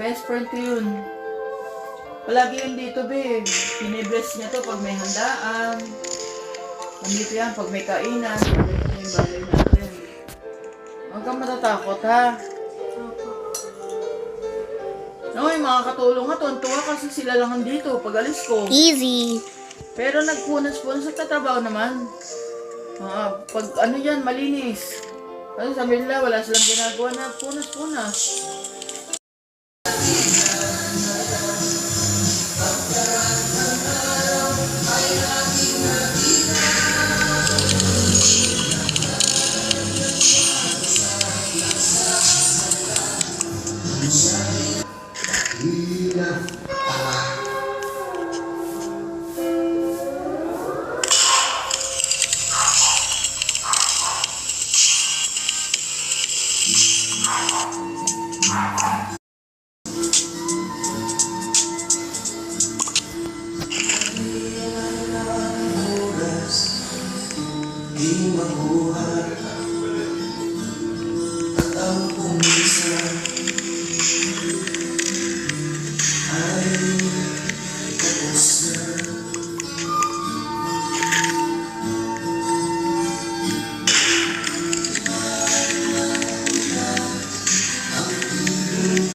Best friend ko yun. Palagi yun dito, babe. Pinibless niya to pag may handaan. Nandito yan pag may kainan. Nandito yung bagay natin. Huwag kang matatakot, ha? No, yung mga katulong nga, tuwa kasi sila lang nandito pag alis ko. Easy. Pero nagpunas-punas at tatrabaho naman. Pag ano yan, malinis. Kasi sabi nila, wala silang ginagawa na punas-punas.